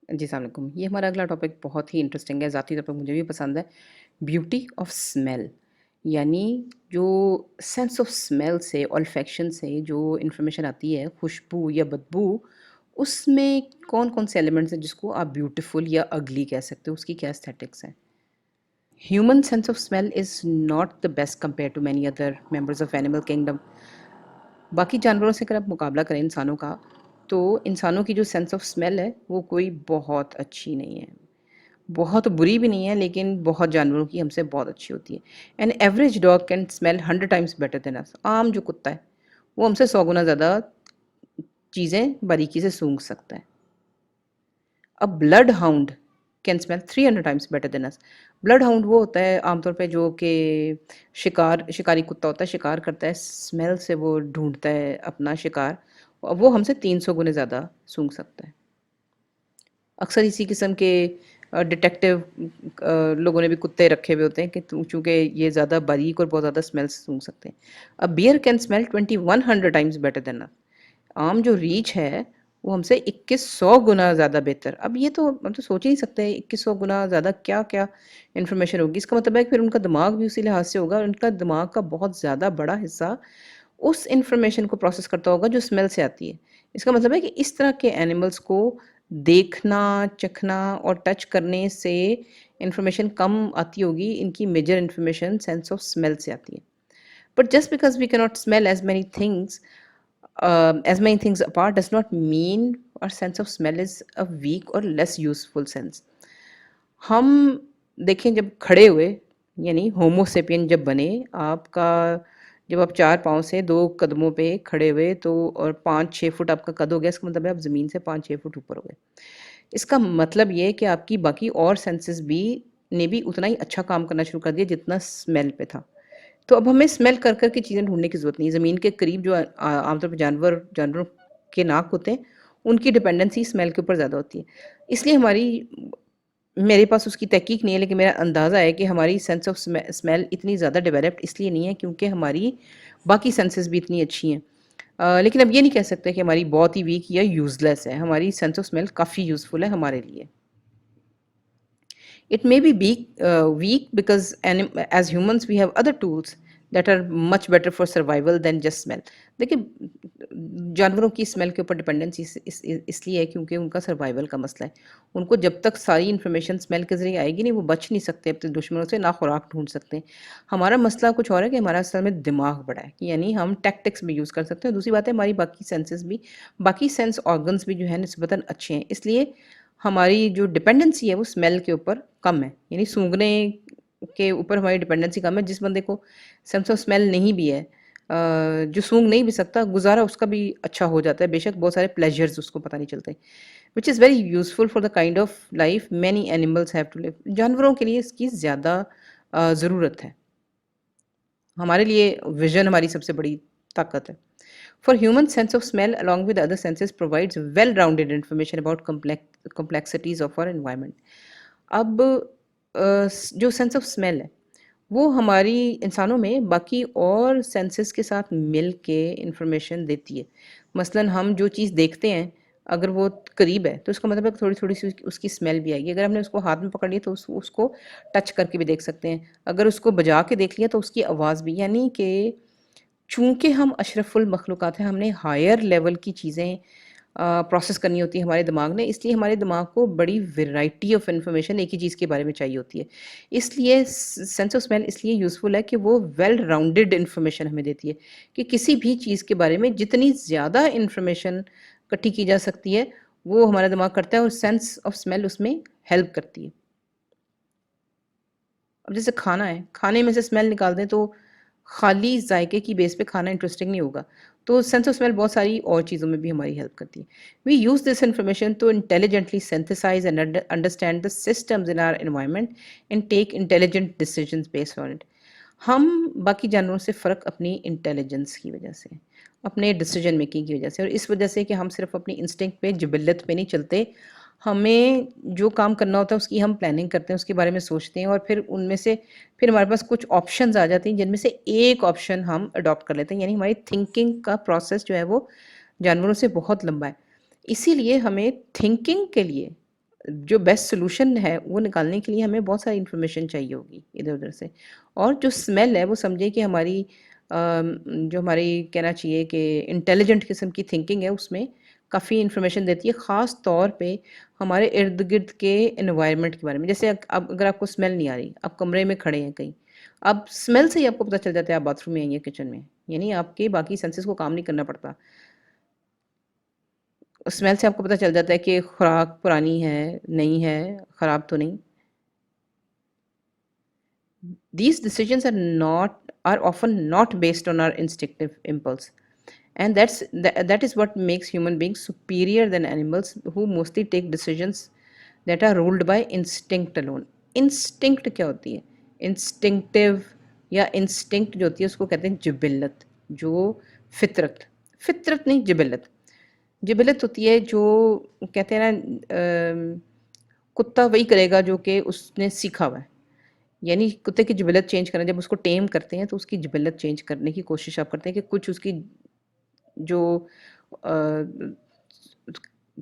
जी, अस्सलाम वालेकुम। ये हमारा अगला टॉपिक बहुत ही इंटरेस्टिंग है, ज़ाती तौर पे मुझे भी पसंद है। ब्यूटी ऑफ स्मेल, यानी जो सेंस ऑफ स्मेल से, ऑल्फैक्शन से जो इन्फॉर्मेशन आती है, खुशबू या बदबू, उसमें कौन-कौन से एलिमेंट्स हैं जिसको आप ब्यूटीफुल या अगली कह सकते हो, उसकी क्या एस्थेटिक्स हैं? Human sense of smell is not the best compare to many other members of animal kingdom. बाकी जानवरों से अगर आप मुकाबला करें इंसानों का, तो इंसानों की जो सेंस ऑफ स्मेल है, वो कोई बहुत अच्छी नहीं है। बहुत बुरी भी नहीं है, लेकिन बहुत जानवरों की हमसे बहुत अच्छी होती है। An average dog can smell 100 times better than us. आम जो कुत्ता है, वो हमसे 100 गुना ज़्यादा चीज़ें बारीकी से सूंघ सकता है। अ blood hound can smell 300 times better than us. Blood hound वो होता है आमतौर पे जो कि शिकारी कुत्ता होता है, शिकार करता है, स्मेल से वो ढूँढता है अपना शिकार। वो हमसे 300 गुने ज़्यादा सूंघ सकता है। अक्सर इसी किस्म के डिटेक्टिव लोगों ने भी कुत्ते रखे हुए होते हैं कि चूँकि ये ज़्यादा बारीक और बहुत ज़्यादा स्मेल सूंघ सकते हैं। A bear can smell 2100 times better than us. आम जो रीछ है, वो हमसे 2100 गुना ज़्यादा बेहतर। अब ये तो हम तो सोच ही नहीं सकते 2100 गुना ज़्यादा क्या-क्या इन्फॉर्मेशन होगी। इसका मतलब है कि फिर उनका दिमाग भी उसी लिहाज से होगा और उनका दिमाग का बहुत ज़्यादा बड़ा हिस्सा उस इन्फॉर्मेशन को प्रोसेस करता होगा जो स्मेल से आती है। इसका मतलब है कि इस तरह के एनिमल्स को देखना, चखना और टच करने से इन्फॉर्मेशन कम आती होगी, इनकी major information sense of smell से आती है। But just because we cannot smell as many things apart does not mean our sense of smell is a weak or less useful sense. हम देखें जब खड़े हुए यानी होमो सेपियन जब बने आपका जब आप 4 पाँव से 2 कदमों पे खड़े हुए तो और 5-6 फुट आपका कद हो गया इसका मतलब है आप ज़मीन से 5-6 फुट ऊपर हो गए। इसका मतलब ये है कि आपकी बाकी और सेंसेस भी ने भी उतना ही अच्छा काम करना शुरू कर दिया जितना स्मेल पे था। तो अब हमें स्मेल कर कर के चीज़ें ढूँढने की ज़रूरत नहीं है। ज़मीन के करीब जो आमतौर पे जानवरों के नाक होते हैं, उनकी डिपेंडेंसी स्मेल के ऊपर ज़्यादा होती है। इसलिए मेरे पास उसकी तहकीक नहीं है, लेकिन मेरा अंदाज़ा है कि हमारी सेंस ऑफ स्मेल इतनी ज़्यादा डेवलप्ड इसलिए नहीं है क्योंकि हमारी बाकी सेंसेस भी इतनी अच्छी हैं। लेकिन अब ये नहीं कह सकते कि हमारी बहुत ही वीक या यूज़लेस है। हमारी सेंस ऑफ स्मेल काफ़ी यूज़फुल है हमारे लिए। It may be weak because as humans we have other tools that are much better for survival than just smell. देखिए जानवरों की स्मेल के ऊपर डिपेंडेंसी इसलिए है क्योंकि उनका सर्वाइवल का मसला है। उनको जब तक सारी इन्फॉर्मेशन स्मेल के ज़रिए आएगी नहीं वो बच नहीं सकते अपने दुश्मनों से, ना खुराक ढूँढ सकते हैं। हमारा मसला कुछ और है कि हमारा असल में दिमाग बड़ा है, कि यानी हम टैक्टिक्स भी यूज़ कर सकते हैं। दूसरी बात है हमारी बाकी सेंस ऑर्गन्स भी जो है निस्बतन अच्छे हैं। इसलिए हमारी जो डिपेंडेंसी है वो स्मेल के ऊपर कम है, यानी सूँघने के ऊपर हमारी डिपेंडेंसी कम है। जिस बंदे को सेंस ऑफ स्मेल नहीं भी है जो सूँघ नहीं भी सकता, गुज़ारा उसका भी अच्छा हो जाता है। बेशक बहुत सारे प्लेज़र्स उसको पता नहीं चलते, which is very useful for the kind of life many animals have to live. जानवरों के लिए इसकी ज़्यादा ज़रूरत है। हमारे लिए विज़न हमारी सबसे बड़ी ताकत है। For human sense of smell along with other senses provides well-rounded information about complexities of our environment. अब जो सेंस ऑफ स्मेल है वो हमारी इंसानों में बाकी और सेंसेस के साथ मिल के इंफॉर्मेशन देती है। मसलन हम जो चीज़ देखते हैं अगर वो करीब है तो उसका मतलब है थोड़ी-थोड़ी सी उसकी स्मेल भी आएगी। अगर हमने उसको हाथ में पकड़ लिया तो उसको टच करके भी देख सकते हैं। अगर उसको बजा के देख लिया तो उसकी आवाज़ भी, यानी कि चूँकि हम अशरफुल मखलूक़ात हैं, हमने हायर लेवल की चीज़ें प्रोसेस करनी होती है हमारे दिमाग ने, इसलिए हमारे दिमाग को बड़ी वैरायटी ऑफ इन्फॉर्मेशन एक ही चीज़ के बारे में चाहिए होती है। इसलिए सेंस ऑफ स्मेल इसलिए यूज़फुल है कि वो वेल राउंडेड इन्फॉर्मेशन हमें देती है, कि किसी भी चीज़ के बारे में जितनी ज़्यादा इन्फॉर्मेशन इकट्ठी की जा सकती है, वो हमारा दिमाग करता है और सेंस ऑफ स्मेल उसमें हेल्प करती है। अब जैसे खाना है, खाने में से स्मेल निकाल दें तो खाली ज़ायके की बेस पे खाना इंटरेस्टिंग नहीं होगा। तो सेंस ऑफ स्मेल बहुत सारी और चीज़ों में भी हमारी हेल्प करती है। We use this information to intelligently synthesise and understand the systems in our environment and take intelligent decisions based on it. हम बाकी जानवरों से फ़र्क अपनी इंटेलिजेंस की वजह से, अपने डिसीजन मेकिंग की वजह से और इस वजह से कि हम सिर्फ़ अपनी इंस्टिंक्ट पे, जिबिल्लत पे नहीं चलते। हमें जो काम करना होता है उसकी हम प्लानिंग करते हैं, उसके बारे में सोचते हैं और फिर हमारे पास कुछ ऑप्शंस आ जाती हैं जिनमें से एक ऑप्शन हम अडॉप्ट कर लेते हैं। यानी हमारी थिंकिंग का प्रोसेस जो है वो जानवरों से बहुत लंबा है। इसीलिए हमें थिंकिंग के लिए जो बेस्ट सॉल्यूशन है वो निकालने के लिए हमें बहुत सारी इन्फॉर्मेशन चाहिए होगी इधर-उधर से। और जो स्मेल है वो समझिए कि हमारी जो हमारी कहना चाहिए कि इंटेलिजेंट किस्म की थिंकिंग है उसमें काफ़ी इन्फॉर्मेशन देती है, ख़ास तौर पे हमारे इर्द-गिर्द के एनवायरनमेंट के बारे में। जैसे अब अगर आपको स्मेल नहीं आ रही, आप कमरे में खड़े हैं कहीं, अब स्मेल से ही आपको पता चल जाता है आप बाथरूम में हैं या किचन में हैं। यानी आपके बाकी सेंसेस को काम नहीं करना पड़ता। स्मेल से आपको पता चल जाता है कि खुराक पुरानी है, नई है, खराब तो नहीं। These decisions are often not based on our instinctive impulse. And that is what makes human beings superior than animals who mostly take decisions that are ruled by instinct alone. Instinct क्या होती है? Instinctive या instinct जो होती है उसको कहते हैं जिबिल्लत, जो फितरत, फितरत नहीं जिबिल्लत। जिबिलत होती है जो कहते हैं ना, कुत्ता वही करेगा जो कि उसने सीखा हुआ है। यानी कुत्ते की जिबिलत चेंज करना, जब उसको टेम करते हैं तो उसकी जिबिलत चेंज करने की कोशिश आप करते हैं कि कुछ उसकी जो अ,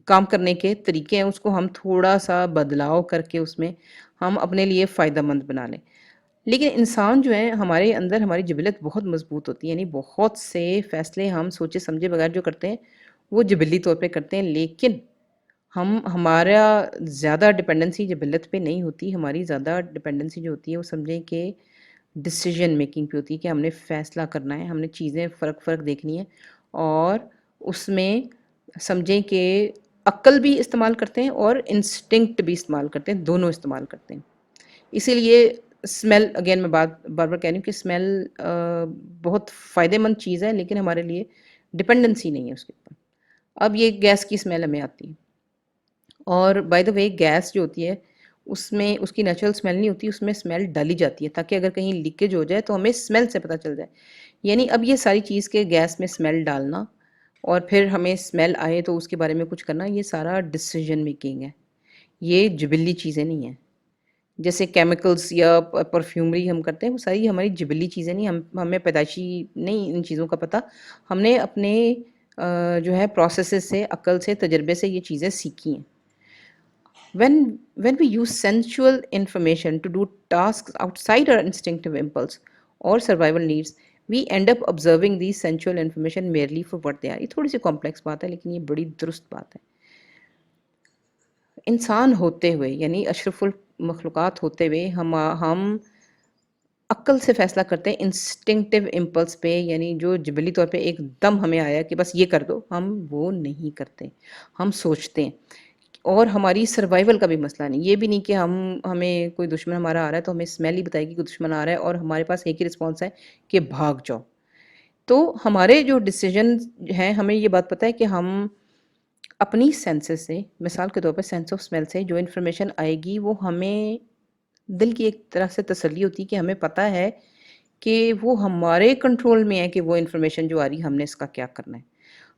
काम करने के तरीके हैं उसको हम थोड़ा-सा बदलाव करके उसमें हम अपने लिए फ़ायदेमंद बना लें। लेकिन इंसान जो है हमारे अंदर हमारी जिबिलत बहुत मज़बूत होती है, यानी बहुत से फ़ैसले हम सोचे समझे बगैर जो करते हैं, वो जिबिली तौर पे करते हैं। लेकिन हमारा ज़्यादा डिपेंडेंसी जिबिलत पे नहीं होती, हमारी ज़्यादा डिपेंडेंसी जो होती है वो समझें कि डिसीजन मेकिंग पे होती है कि हमने फ़ैसला करना है, हमने चीज़ें फ़र्क-फ़र्क देखनी है और उसमें समझें कि अक्ल भी इस्तेमाल करते हैं और इंस्टिंक्ट भी इस्तेमाल करते हैं, दोनों इस्तेमाल करते हैं। इसीलिए स्मेल, अगेन मैं बार-बार कह रही हूँ कि स्मेल बहुत फ़ायदेमंद चीज़ है, लेकिन हमारे लिए डिपेंडेंसी नहीं है उसके ऊपर। अब ये गैस की स्मेल हमें आती है और बाय द वे गैस जो होती है, उसमें उसकी नेचुरल स्मेल नहीं होती, उसमें स्मेल डाली जाती है ताकि अगर कहीं लीकेज हो जाए तो हमें स्मेल से पता चल जाए। यानी अब ये सारी चीज़ के गैस में स्मेल डालना और फिर हमें स्मेल आए तो उसके बारे में कुछ करना, ये सारा डिसीजन मेकिंग है। ये जिबिली चीज़ें नहीं हैं। जैसे केमिकल्स या परफ्यूमरी हम करते हैं, वो सारी हमारी जिबिली चीज़ें नहीं, हम हमें पैदाइशी नहीं इन चीज़ों का पता। हमने अपने जो है प्रोसेसेस से, अक्ल से, तजर्बे से ये चीज़ें सीखी हैं। When we use sensual information to do tasks outside our instinctive impulse or survival needs, we end up observing these sensual information merely for what they are. ये थोड़ी सी कॉम्प्लेक्स बात है लेकिन ये बड़ी दुरुस्त बात है। इंसान होते हुए यानी अशरफुल मखलूक़ात होते हुए हम अक्ल से फ़ैसला करते हैं इंस्टिंक्टिव इम्पल्स पे, यानी जो जिबली तौर पे एकदम हमें आया कि बस ये कर दो, हम वो नहीं करते। हम सोचते हैं और हमारी सर्वाइवल का भी मसला नहीं। ये भी नहीं कि हमें कोई दुश्मन हमारा आ रहा है तो हमें स्मेल ही बताएगी कि दुश्मन आ रहा है और हमारे पास एक ही रिस्पॉन्स है कि भाग जाओ। तो हमारे जो डिसीज़न हैं, हमें ये बात पता है कि हम अपनी सेंसेस से, मिसाल के तौर पे सेंस ऑफ स्मेल से जो इन्फॉर्मेशन आएगी वो हमें दिल की एक तरह से तसल्ली होती है कि हमें पता है कि वो हमारे कंट्रोल में है कि वो इन्फॉर्मेशन जो आ रही है हमने इसका क्या करना है।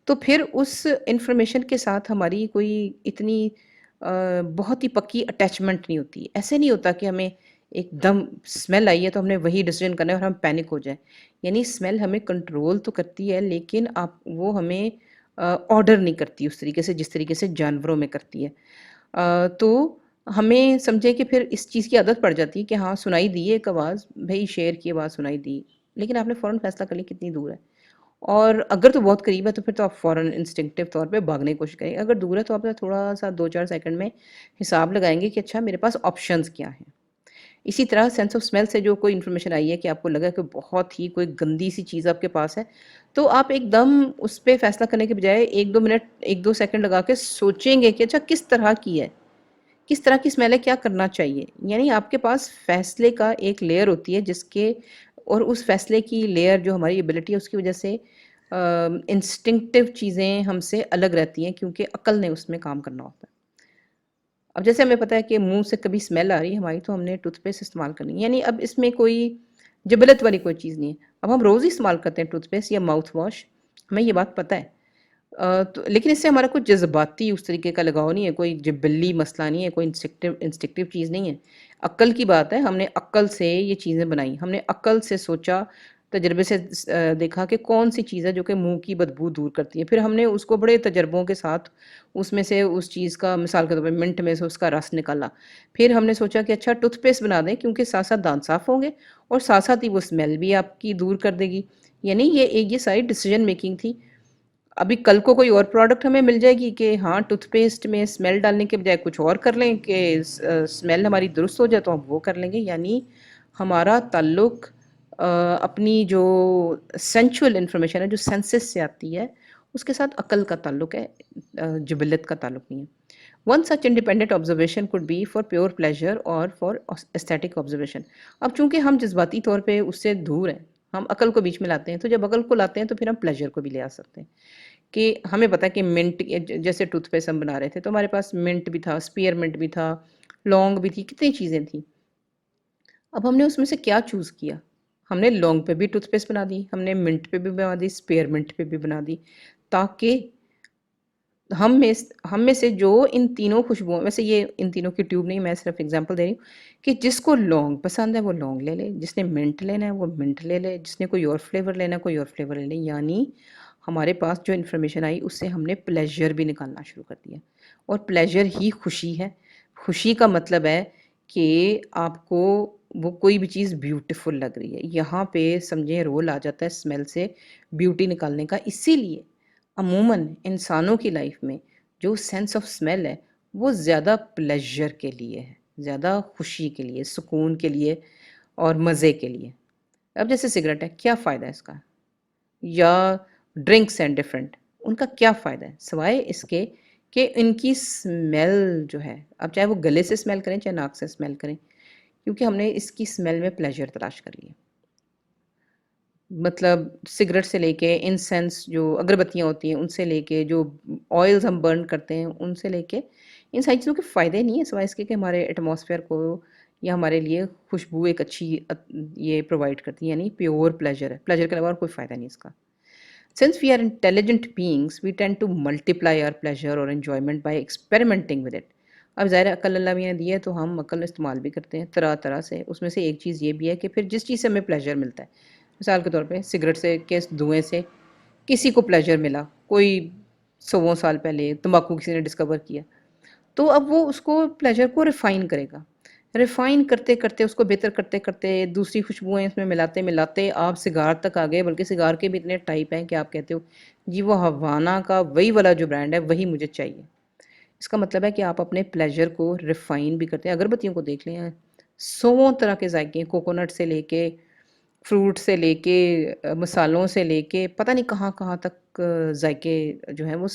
तो फिर उस इन्फॉर्मेशन के साथ हमारी कोई इतनी बहुत ही पक्की अटैचमेंट नहीं होती। ऐसे नहीं होता कि हमें एकदम स्मेल आई है तो हमने वही डिसीजन करना है और हम पैनिक हो जाएँ। यानी स्मेल हमें कंट्रोल तो करती है लेकिन आप वो हमें ऑर्डर नहीं करती उस तरीके से जिस तरीके से जानवरों में करती है। तो हमें समझे कि फिर इस चीज़ की आदत पड़ जाती है कि हाँ, सुनाई दी एक आवाज़, भई शेर की आवाज़ सुनाई दी, लेकिन आपने फ़ौरन फ़ैसला कर लिया कितनी दूर है। और अगर तो बहुत करीब है तो फिर तो आप फ़ौरन इंस्टिंक्टिव तौर पे भागने की कोशिश करेंगे। अगर दूर है तो आप थोड़ा-सा 2-4 सेकंड में हिसाब लगाएँगे कि अच्छा मेरे पास ऑप्शंस क्या हैं। इसी तरह सेंस ऑफ स्मेल से जो कोई इन्फॉर्मेशन आई है कि आपको लगा कि बहुत ही कोई गंदी-सी चीज़ आपके पास है, तो आप एकदम उस पे फ़ैसला करने के बजाय 1-2 मिनट, 1-2 सेकंड लगा के सोचेंगे कि अच्छा किस तरह की है? किस तरह की स्मेल है, क्या करना चाहिए? यानी आपके पास फ़ैसले का एक लेयर होती है जिसके और उस फ़ैसले की लेयर जो हमारी एबिलिटी है उसकी वज़ह से इंस्टिंक्टिव चीज़ें हमसे अलग रहती हैं क्योंकि अक्ल ने उसमें काम करना होता है। अब जैसे हमें पता है कि मुँह से कभी स्मेल आ रही है हमारी तो हमने टूथपेस्ट इस्तेमाल करनी है। यानी अब इसमें कोई ज़बलत वाली कोई चीज़ नहीं है। अब हम रोज़ ही इस्तेमाल करते हैं टूथपेस्ट या माउथ वॉश, हमें ये बात पता है। तो लेकिन इससे हमारा कुछ जज़्बाती उस तरीके का लगाव नहीं है, कोई जिबल्ली मसला नहीं है, कोई इंस्टिंक्टिव चीज़ नहीं है। अक्ल की बात है, हमने अक्ल से ये चीज़ें बनाई, हमने अक्ल से सोचा तजर्बे से देखा कि कौन सी चीज़ है जो कि मुंह की बदबू दूर करती है। फिर हमने उसको बड़े तजर्बों के साथ उसमें से उस चीज़ का मिसाल के तौर पे मिंट में से उसका रस निकाला। फिर हमने सोचा कि अच्छा टूथपेस्ट बना दें क्योंकि साथ-साथ दाँत साफ़ होंगे और साथ-साथ ही वो स्मेल भी आपकी दूर कर देगी। यानी ये सारी डिसीज़न मेकिंग थी। अभी कल को कोई और प्रोडक्ट हमें मिल जाएगी कि हाँ, टूथपेस्ट में स्मेल डालने के बजाय कुछ और कर लें कि स्मेल हमारी दुरुस्त हो जाए तो हम वो कर लेंगे। यानी हमारा ताल्लुक अपनी जो सेंसुअल इन्फॉर्मेशन है, जो सेंसेस से आती है, उसके साथ अक्ल का ताल्लुक है, जिबिलत का ताल्लुक नहीं है। One such independent observation could be for pure pleasure और फॉर एस्थेटिक ऑब्जर्वेशन। अब चूंकि हम जज्बाती तौर पे उससे दूर हैं, हम अकल को बीच में लाते हैं, तो जब अकल को लाते हैं तो फिर हम प्लेजर को भी ले आ सकते हैं कि हमें पता है कि मिंट जैसे टूथपेस्ट हम बना रहे थे तो हमारे पास मिंट भी था, स्पीयरमिंट भी था, लौंग भी थी, कितनी चीज़ें थी। अब हमने उसमें से क्या चूज़ किया? हमने लौंग पे भी टूथपेस्ट बना दी, हमने मिंट पे भी बना दी, स्पीयरमिंट पे भी बना दी, ताकि हम में से जो इन तीनों खुशबुओं वैसे ये इन तीनों की ट्यूब नहीं, मैं सिर्फ एग्जांपल दे रही हूँ कि जिसको लौंग पसंद है वो लौंग ले ले, जिसने मिंट लेना है वो मिंट ले ले, जिसने कोई और फ्लेवर लेना है कोई और फ्लेवर ले ले। यानी हमारे पास जो इन्फॉर्मेशन आई उससे हमने प्लेजर भी निकालना शुरू कर दिया और प्लेजर ही खुशी है। खुशी का मतलब है कि आपको वो कोई भी चीज़ ब्यूटीफुल लग रही है। यहाँ पे समझें रोल आ जाता है स्मेल से ब्यूटी निकालने का। इसीलिए अमूमन इंसानों की लाइफ में जो सेंस ऑफ स्मेल है वो ज़्यादा प्लेजर के लिए है, ज़्यादा खुशी के लिए, सुकून के लिए और मज़े के लिए। अब जैसे सिगरेट है, क्या फ़ायदा है इसका? या ड्रिंक्स एंड डिफरेंट, उनका क्या फ़ायदा है? सिवाय इसके कि इनकी स्मेल जो है, अब चाहे वो गले से स्मेल करें, चाहे नाक से स्मेल करें, क्योंकि हमने इसकी स्मेल में प्लेजर तलाश कर लिया। मतलब सिगरेट से लेके इंसेंस जो अगरबत्तियाँ होती हैं, उनसे लेके जो ऑयल्स हम बर्न करते हैं, उनसे लेके इन सारी चीज़ों के फ़ायदे नहीं है सिवाय इसके कि हमारे एटमॉस्फेयर को या हमारे लिए खुशबू एक अच्छी ये प्रोवाइड करती है, यानी प्योर प्लेजर है। प्लेजर के अलावा और कोई फ़ायदा नहीं इसका। Since we are intelligent beings, we tend to multiply our pleasure or enjoyment by experimenting with it. अब ज़ाहिर है अक्ल अल्लाह मियाँ ने दी है तो हम अक्ल इस्तेमाल भी करते हैं तरह-तरह से। उसमें से एक चीज़ ये भी है कि फिर जिस चीज़ से हमें प्लेजर मिलता है, मिसाल के तौर पे सिगरेट से के धुएँ से किसी को प्लेजर मिला, कोई सौयों साल पहले तम्बाकू किसी ने डिस्कवर किया, तो अब वो उसको प्लेजर को रिफ़ाइन करेगा। रिफ़ाइन करते-करते उसको बेहतर करते-करते दूसरी खुशबुएँ इसमें मिलाते-मिलाते आप सिगार तक आ गए, बल्कि सिगार के भी इतने टाइप हैं कि आप कहते हो, जी वो हवाना का वही वाला जो ब्रांड है वही मुझे चाहिए। इसका मतलब है कि आप अपने प्लेजर को रिफ़ाइन भी करते हैं। अगरबत्तियों को देख लें, सौवों तरह के ज़ायके हैं, कोकोनट से लेके, फ्रूट से लेके मसालों से लेके पता नहीं कहाँ-कहाँ तक ज़ायके जो हैं वो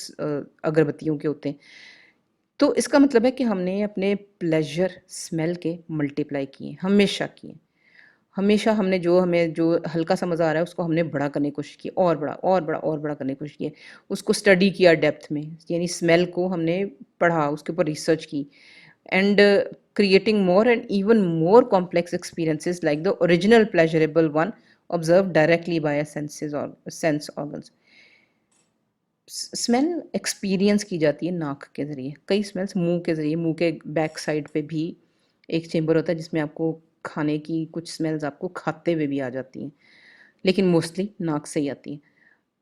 अगरबत्तियों के होते हैं। तो इसका मतलब है कि हमने अपने प्लेज़र स्मेल के मल्टीप्लाई किए, हमेशा किए। हमेशा हमने जो हमें जो हल्का-सा मज़ा आ रहा है उसको हमने बड़ा करने की कोशिश की, और बड़ा, और बड़ा, और बड़ा करने की कोशिश की। उसको स्टडी किया डेप्थ में, यानी स्मेल को हमने पढ़ा, उसके ऊपर रिसर्च की and creating more and even more complex experiences like the original pleasurable one observed directly by sense organs. Smell experience की जाती है नाक के ज़रिए, कई स्मेल्स मुँह के ज़रिए, मुँह के बैक साइड पे भी एक चेंबर होता है जिसमें आपको खाने की कुछ स्मेल्स आपको खाते हुए भी आ जाती हैं, लेकिन मोस्टली नाक से ही आती हैं।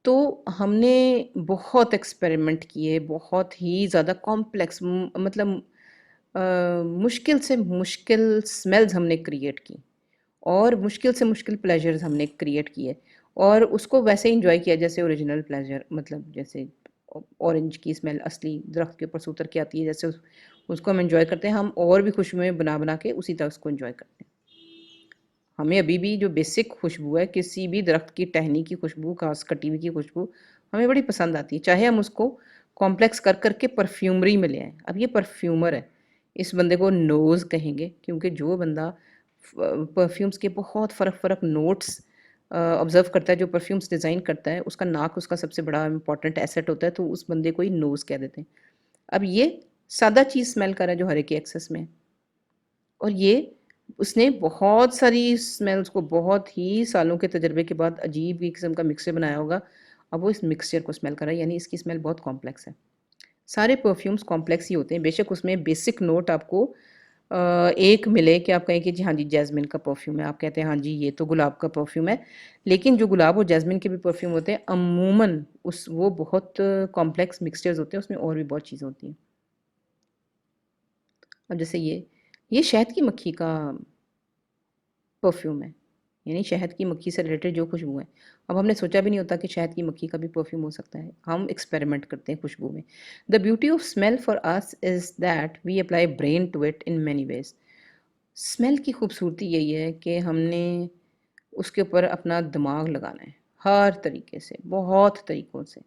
तो हमने बहुत एक्सपेरिमेंट किए, बहुत ही ज़्यादा कॉम्प्लेक्स मतलब मुश्किल से मुश्किल स्मेल्स हमने क्रिएट की और मुश्किल से मुश्किल प्लेजर्स हमने क्रिएट किए और उसको वैसे एंजॉय किया जैसे ओरिजिनल प्लेजर, मतलब जैसे ऑरेंज की स्मेल असली दरख्त के ऊपर से उतर के आती है, जैसे उसको हम एंजॉय करते हैं, हम और भी खुशबुएं बना बना के उसी तरह उसको एंजॉय करते हैं। हमें अभी भी जो बेसिक खुशबू है किसी भी दरख्त की टहनी की खुशबू, घास कटी हुई की खुशबू हमें बड़ी पसंद आती है, चाहे हम उसको कॉम्प्लेक्स कर करके परफ्यूमरी में ले आएँ। अब ये परफ्यूमर है, इस बंदे को नोज़ कहेंगे क्योंकि जो बंदा परफ्यूम्स के बहुत फ़र्क-फ़र्क नोट्स ऑब्ज़र्व करता है, जो परफ्यूम्स डिज़ाइन करता है, उसका नाक उसका सबसे बड़ा इम्पोर्टेंट एसेट होता है, तो उस बंदे को ही नोज़ कह देते हैं। अब ये सादा चीज़ स्मेल कर रहा है जो हर एक के एक्सेस में है। और ये उसने बहुत सारी स्मेल्स को बहुत ही सालों के तजर्बे के बाद अजीब ही किस्म का मिक्सचर बनाया होगा। अब वो इस मिक्सचर को स्मेल कर रहा है, यानी इसकी स्मेल बहुत कॉम्प्लेक्स है। सारे परफ्यूम्स कॉम्प्लेक्स ही होते हैं, बेशक उसमें बेसिक नोट आपको एक मिले कि आप कहें कि जी हाँ जी, जैस्मिन का परफ्यूम है, आप कहते हैं हाँ जी, ये तो गुलाब का परफ्यूम है। लेकिन जो गुलाब और जैस्मिन के भी परफ्यूम होते हैं, अमूमन उस वो बहुत कॉम्प्लेक्स मिक्सचर्स होते हैं, उसमें और भी बहुत चीज़ें होती हैं। अब जैसे ये शहद की मक्खी का परफ्यूम है, यानी शहद की मक्खी से रिलेटेड जो खुशबू है। अब हमने सोचा भी नहीं होता कि शहद की मक्खी का भी परफ्यूम हो सकता है। हम एक्सपेरिमेंट करते हैं खुशबू में। The beauty of smell for us is that we apply brain to it in many ways. Smell की खूबसूरती यही है कि हमने उसके ऊपर अपना दिमाग लगाना है, हर तरीके से, बहुत तरीकों से।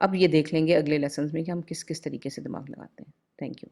अब ये देख लेंगे अगले लेसन्स में कि हम किस-किस तरीके से दिमाग लगाते हैं। Thank you.